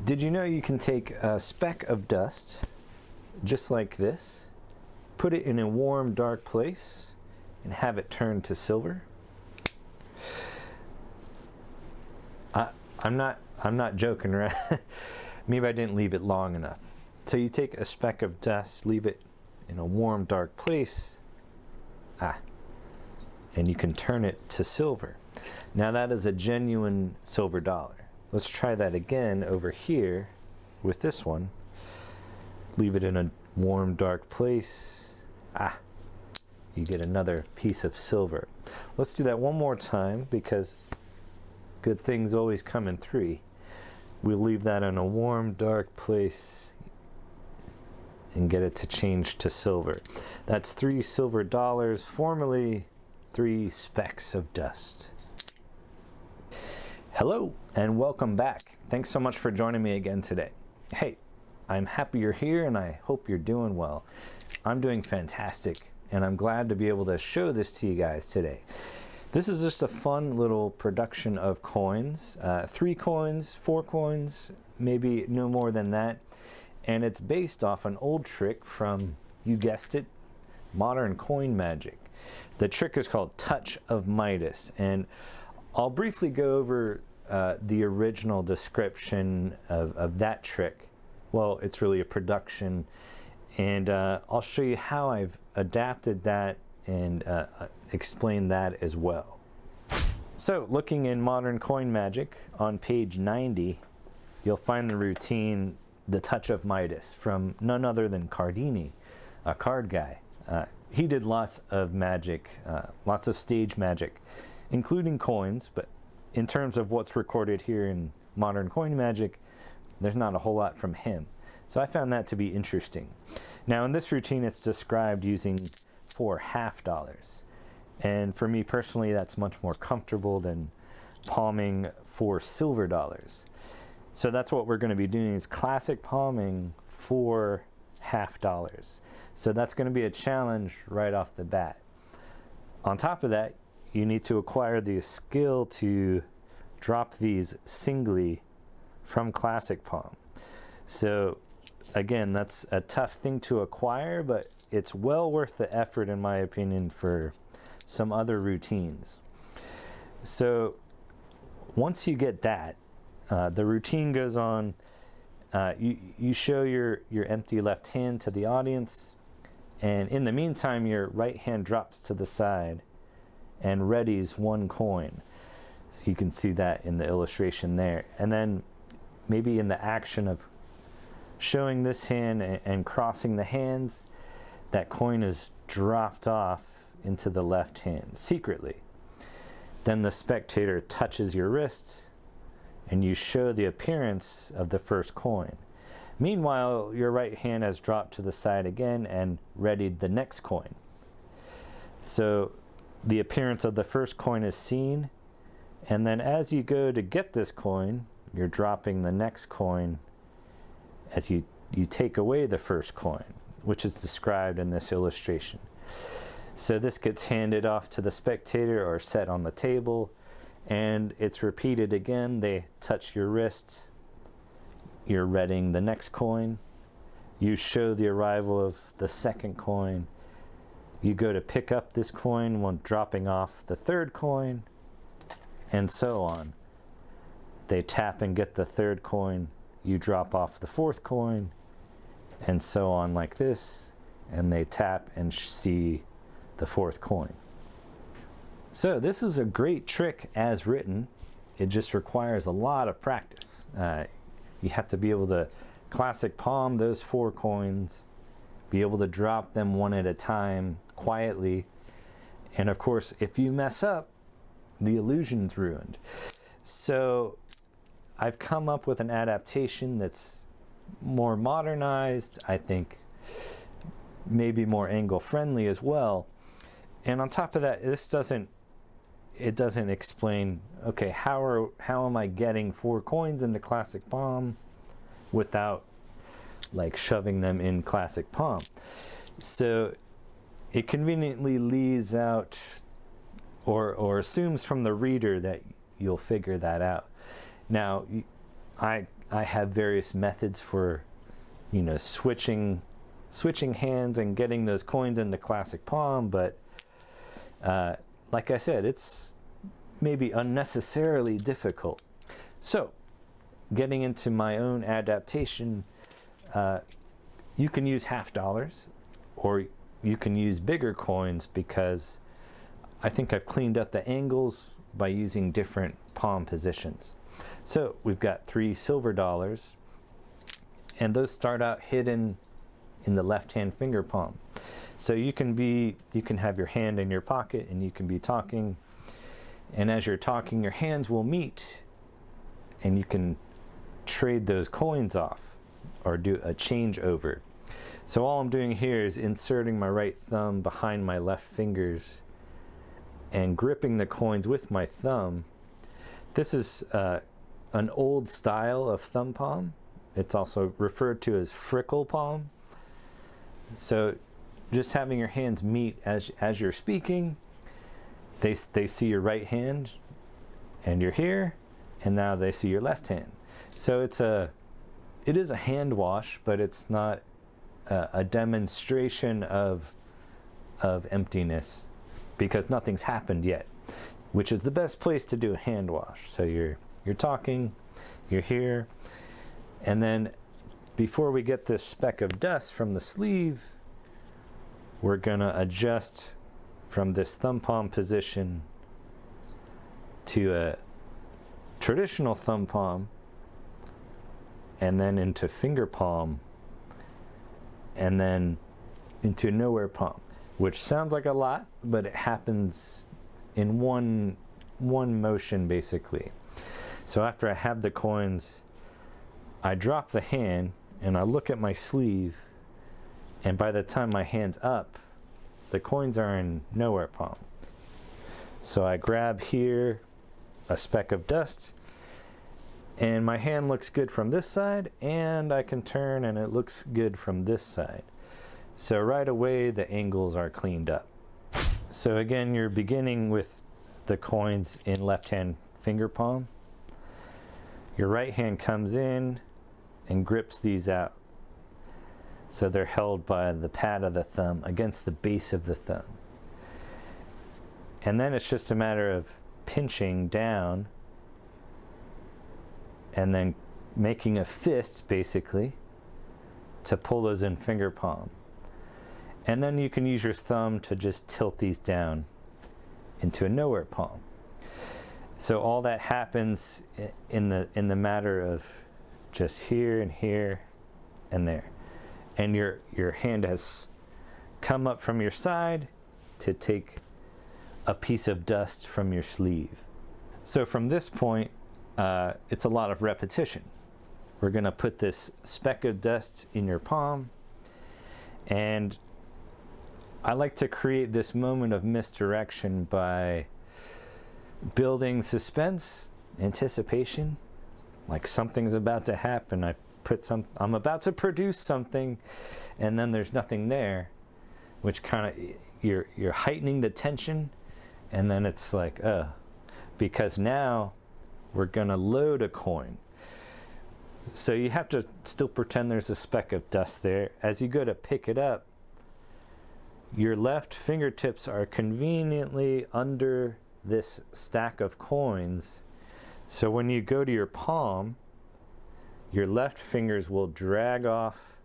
Did you know you can take a speck of dust, just like this, put it in a warm, dark place, and have it turn to silver? I'm not joking, right? Maybe I didn't leave it long enough. So you take a speck of dust, leave it in a warm, dark place, and you can turn it to silver. Now that is a genuine silver dollar. Let's try that again over here with this one. Leave it in a warm, dark place. You get another piece of silver. Let's do that one more time because good things always come in three. We'll leave that in a warm, dark place and get it to change to silver. That's 3 silver dollars, formerly 3 specks of dust. Hello and welcome back. Thanks so much for joining me again today. Hey, I'm happy you're here and I hope you're doing well. I'm doing fantastic and I'm glad to be able to show this to you guys today. This is just a fun little production of coins, 3 coins, 4 coins, maybe no more than that. And it's based off an old trick from, you guessed it, modern coin magic. The trick is called Touch of Midas, and I'll briefly go over the original description of that trick. Well, it's really a production, and I'll show you how I've adapted that and explain that as well. So, looking in Modern Coin Magic on page 90, you'll find the routine, The Touch of Midas, from none other than Cardini, a card guy. He did lots of magic, lots of stage magic, including coins, but in terms of what's recorded here in Modern Coin Magic, there's not a whole lot from him. So I found that to be interesting. Now in this routine, it's described using 4 half dollars. And for me personally, that's much more comfortable than palming 4 silver dollars. So that's what we're going to be doing, is classic palming 4 half dollars. So that's going to be a challenge right off the bat. On top of that, you need to acquire the skill to drop these singly from classic palm. So again, that's a tough thing to acquire, but it's well worth the effort in my opinion for some other routines. So once you get that, the routine goes on. You show your empty left hand to the audience, and in the meantime your right hand drops to the side and readies 1 coin. So you can see that in the illustration there. And then maybe in the action of showing this hand and crossing the hands, that coin is dropped off into the left hand secretly. Then the spectator touches your wrist and you show the appearance of the first coin. Meanwhile, your right hand has dropped to the side again and readied the next coin. So the appearance of the first coin is seen, and then as you go to get this coin, you're dropping the next coin as you take away the first coin, which is described in this illustration. So this gets handed off to the spectator or set on the table, and it's repeated again. They touch your wrist, you're readying the next coin, you show the arrival of the second coin, you go to pick up this coin while dropping off the third coin, and so on. They tap and get the third coin, you drop off the fourth coin, and so on like this, and they tap and see the fourth coin. So this is a great trick as written. It just requires a lot of practice. You have to be able to classic palm those 4 coins, be able to drop them one at a time quietly, and of course if you mess up, the illusion's ruined. So I've come up with an adaptation that's more modernized, I think maybe more angle friendly as well. And on top of that, this doesn't explain, okay, how am I getting 4 coins into classic palm without like shoving them in classic palm. So it conveniently leaves out or assumes from the reader that you'll figure that out. Now, I I have various methods for, switching hands and getting those coins into classic palm, but like I said, it's maybe unnecessarily difficult. So, getting into my own adaptation, you can use half dollars, or you can use bigger coins, because I think I've cleaned up the angles by using different palm positions. So we've got 3 silver dollars, and those start out hidden in the left-hand finger palm. So you can have your hand in your pocket, and you can be talking, and as you're talking, your hands will meet, and you can trade those coins off or do a changeover. So all I'm doing here is inserting my right thumb behind my left fingers and gripping the coins with my thumb. This is an old style of thumb palm. It's also referred to as frickle palm. So just having your hands meet as you're speaking, they see your right hand and you're here, and now they see your left hand. So it is a hand wash, but it's not a demonstration of emptiness, because nothing's happened yet, which is the best place to do a hand wash. So you're talking, you're here, and then before we get this speck of dust from the sleeve, we're gonna adjust from this thumb palm position to a traditional thumb palm, and then into finger palm, and then into nowhere palm, which sounds like a lot, but it happens in one motion basically. So after I have the coins, I drop the hand and I look at my sleeve, and by the time my hand's up, the coins are in nowhere palm. So I grab here a speck of dust, and my hand looks good from this side, and I can turn and it looks good from this side. So right away the angles are cleaned up. So again, you're beginning with the coins in left hand finger palm. Your right hand comes in and grips these out. So they're held by the pad of the thumb against the base of the thumb. And then it's just a matter of pinching down and then making a fist basically to pull those in finger palm. And then you can use your thumb to just tilt these down into a nowhere palm. So all that happens in the matter of just here and here and there. And your hand has come up from your side to take a piece of dust from your sleeve. So from this point, it's a lot of repetition. We're gonna put this speck of dust in your palm, and I like to create this moment of misdirection by building suspense, anticipation, like something's about to happen. I'm about to produce something, and then there's nothing there, which kind of, you're heightening the tension, and then it's like, because now we're gonna load a coin. So you have to still pretend there's a speck of dust there. As you go to pick it up, your left fingertips are conveniently under this stack of coins. So when you go to your palm, your left fingers will drag off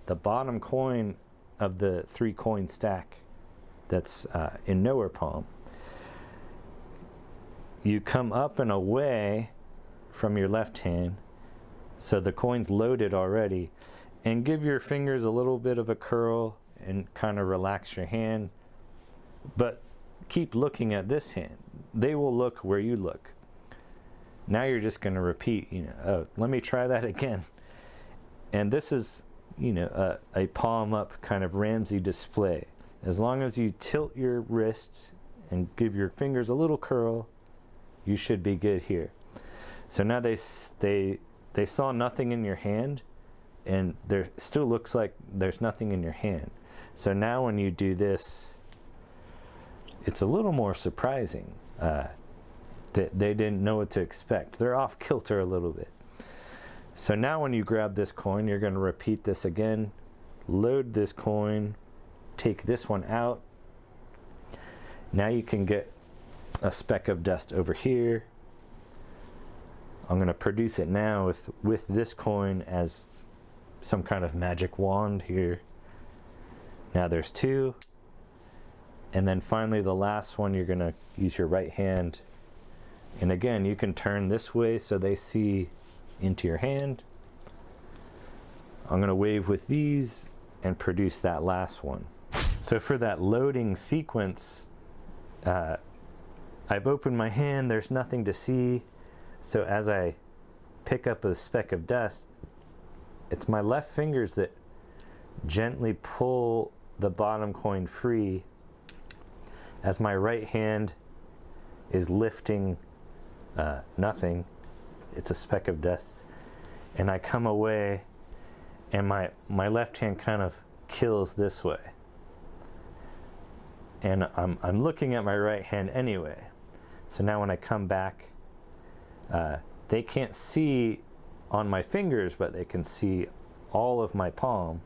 the bottom coin of the 3-coin stack that's in nowhere palm. You come up and away from your left hand, so the coin's loaded already, and give your fingers a little bit of a curl and kind of relax your hand, but keep looking at this hand. They will look where you look. Now you're just going to repeat, let me try that again. And this is, a palm up kind of Ramsey display. As long as you tilt your wrists and give your fingers a little curl, you should be good here. So now they saw nothing in your hand, and there still looks like there's nothing in your hand. So now when you do this, it's a little more surprising. That they didn't know what to expect. They're off kilter a little bit. So now when you grab this coin, you're going to repeat this again. Load this coin, take this one out. Now you can get a speck of dust over here. I'm going to produce it now with this coin as some kind of magic wand here. Now there's two. And then finally the last one, you're going to use your right hand. And again, you can turn this way so they see into your hand. I'm going to wave with these and produce that last one. So for that loading sequence, I've opened my hand, there's nothing to see. So as I pick up a speck of dust, it's my left fingers that gently pull the bottom coin free as my right hand is lifting nothing. It's a speck of dust. And I come away and my left hand kind of kills this way. And I'm looking at my right hand anyway. So now when I come back, they can't see on my fingers, but they can see all of my palm.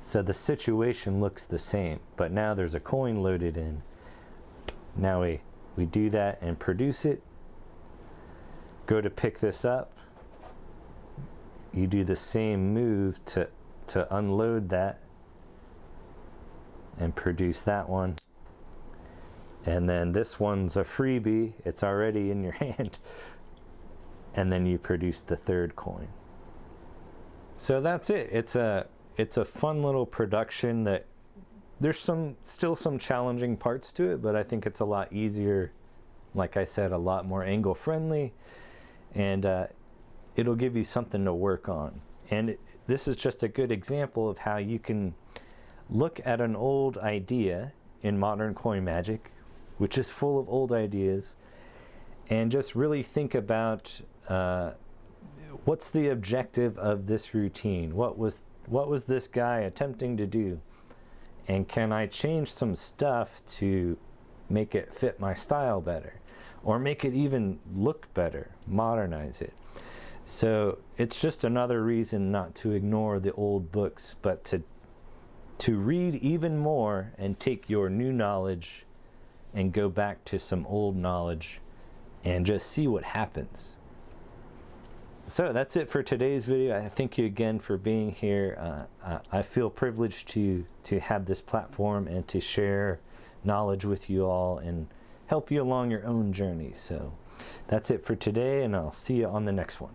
So the situation looks the same, but now there's a coin loaded in. Now we do that and produce it. Go to pick this up. You do the same move to unload that and produce that one. And then this one's a freebie. It's already in your hand. And then you produce the third coin. So that's it. It's a fun little production that there's still some challenging parts to it, but I think it's a lot easier. Like I said, a lot more angle friendly, and it'll give you something to work on. And this is just a good example of how you can look at an old idea in modern coin magic, which is full of old ideas, and just really think about what's the objective of this routine? What was this guy attempting to do? And can I change some stuff to make it fit my style better? Or make it even look better, modernize it. So it's just another reason not to ignore the old books, but to read even more and take your new knowledge and go back to some old knowledge and just see what happens. So that's it for today's video. I thank you again for being here. I feel privileged to have this platform and to share knowledge with you all and help you along your own journey. So that's it for today, and I'll see you on the next one.